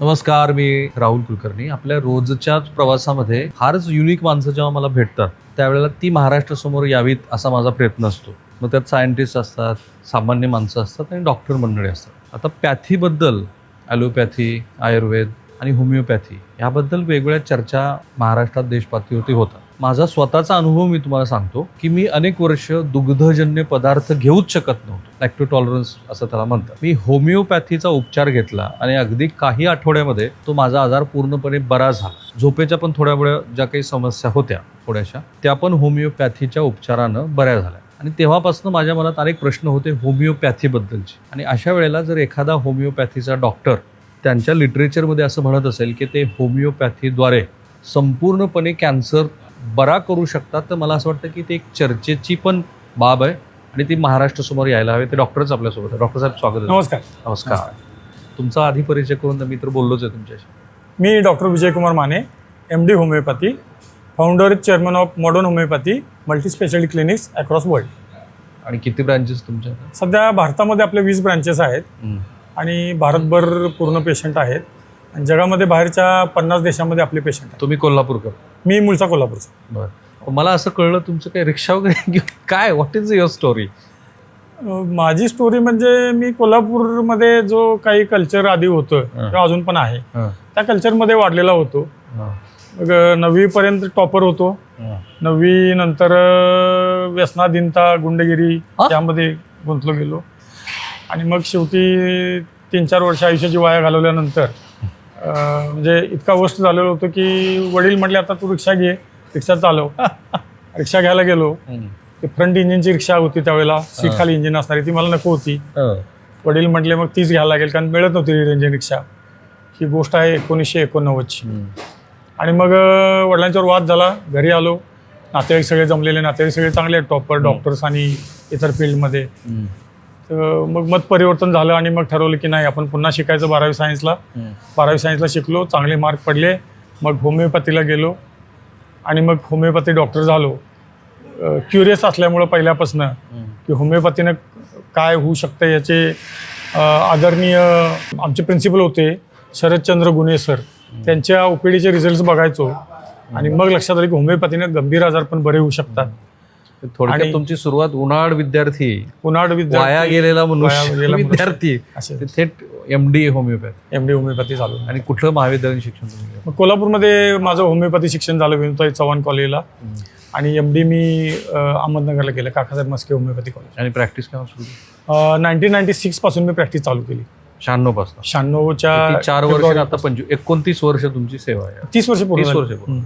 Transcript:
नमस्कार, मी राहुल कुलकर्णी. आपल्या रोजच्याच प्रवासामध्ये फारच युनिक माणसं जेव्हा मला भेटतात त्यावेळेला ती महाराष्ट्रासमोर यावीत असा माझा प्रयत्न असतो. मग त्यात सायंटिस्ट असतात, सामान्य माणसं असतात आणि डॉक्टर मंडळी असतात. आता पॅथीबद्दल, ॲलोपॅथी, आयुर्वेद आणि होमिओपॅथी याबद्दल वेगवेगळ्या चर्चा महाराष्ट्रात देशपातळीवरती होतात. माझा स्वतःचा अनुभव मी तुम्हाला सांगतो की मी अनेक वर्ष दुग्धजन्य पदार्थ घेऊच शकत नव्हतो. लॅक्टो टॉलरन्स असं त्याला म्हणतात. मी होमिओपॅथीचा उपचार घेतला आणि अगदी काही आठवड्यामध्ये तो माझा आजार पूर्णपणे बरा झाला. झोपेच्या पण थोड्या ज्या काही समस्या होत्या थोड्याशा त्या पण होमिओपॅथीच्या उपचारानं बऱ्या झाल्या. आणि तेव्हापासून माझ्या मनात अनेक प्रश्न होते होमिओपॅथीबद्दलचे. आणि अशा वेळेला जर एखादा होमिओपॅथीचा डॉक्टर त्यांच्या लिटरेचरमध्ये असं म्हणत असेल की ते होमिओपॅथीद्वारे संपूर्णपणे कॅन्सर बरा करू शकतात, तर मला असं वाटतं की ते एक चर्चेची पण बाब आहे आणि ती महाराष्ट्रासमोर यायला हवे. ते डॉक्टरच आपल्यासोबत आहे. डॉक्टर साहेब, स्वागत आहे. नमस्कार. नमस्कार. तुमचा आधी परिचय करून मी तर बोललोच आहे तुमच्याशी. मी doctor Vijaykumar Mane, MD homeopathy, founder chairman of modern homeopathy multi speciality clinics across world. आणि किती ब्रांचेस तुमच्या? सध्या भारतामध्ये आपले 20 ब्रांचेस आहेत आणि भारतभर पूर्ण पेशंट आहेत आणि जगामध्ये बाहेरच्या 50 देशामध्ये आपले पेशंट आहेत. तुम्ही कोल्हापूरकर? मी मूळचा कोल्हापूरचा. बरं. मला असं कळलं तुमचं काही रिक्षा वगैरे काय, व्हॉट इज युअर स्टोरी? माझी स्टोरी म्हणजे मी कोल्हापूरमध्ये जो काही कल्चर आधी होतं किंवा अजून पण आहे त्या कल्चरमध्ये वाढलेला होतो. मग 9वीपर्यंत टॉपर होतो. 9वी नंतर व्यसनाधीनता, गुंडगिरी यामध्ये गुंतलो गेलो आणि मग शेवटी 3-4 वर्ष आयुष्याची वाया घालवल्यानंतर म्हणजे इतका वर्ष झालेलं होतं की वडील म्हटले आता तू रिक्षा घे, रिक्षा चालव. रिक्षा घ्यायला गेलो. ते फ्रंट इंजिनची रिक्षा होती त्यावेळेला, सीट खाली इंजिन असणारी, ती मला नको होती. वडील म्हटले मग तीच घ्यायला लागेल कारण मिळत नव्हती इंजिन रिक्षा. ही गोष्ट आहे 1989ची. आणि मग वडिलांच्यावर वाद झाला. घरी आलो. नातेवाईक सगळे जमलेले, नातेवाईक सगळे चांगले आहेत, टॉपर डॉक्टर्स आणि इतर फील्डमध्ये. तर मग मत परिवर्तन झालं आणि मग ठरवलं की नाही आपण पुन्हा शिकायचं 12वी सायन्सला. 12वी सायन्सला शिकलो, चांगले मार्क पडले. मग होमिओपॅथीला गेलो आणि मग होमिओपॅथी डॉक्टर झालो. क्युरियस असल्यामुळं पहिल्यापासनं की होमिओपॅथीनं काय होऊ शकतं याचे आदरणीय आमचे प्रिन्सिपल होते शरदचंद्र गुणे सर, त्यांच्या OPDचे रिझल्ट्स बघायचो आणि मग लक्षात आलं की होमिओपॅथीनं गंभीर आजार पण बरे होऊ शकतात. थोडक्यात तुमची सुरुवात उन्हाळ विद्यार्थी वाया गेलेला विद्यार्थी थेट MD होमिओपॅथी झालो. आणि कुठलं महाविद्यालयीन शिक्षण तुम्ही? मग कोल्हापूरमध्ये माझं होमिओपॅथी शिक्षण झालं विनोताई चव्हाण कॉलेजला आणि MD मी अहमदनगरला केलं, काकासाहेब मस्के होमिओपॅथी कॉलेज. आणि प्रॅक्टिस केव्हा सुरू? 1996 पासून मी प्रॅक्टिस चालू केली. 96 पासून? 96च्या 4 वर्ष. आता 29 वर्ष तुमची सेवा आहे. 30 वर्ष पूर्ण.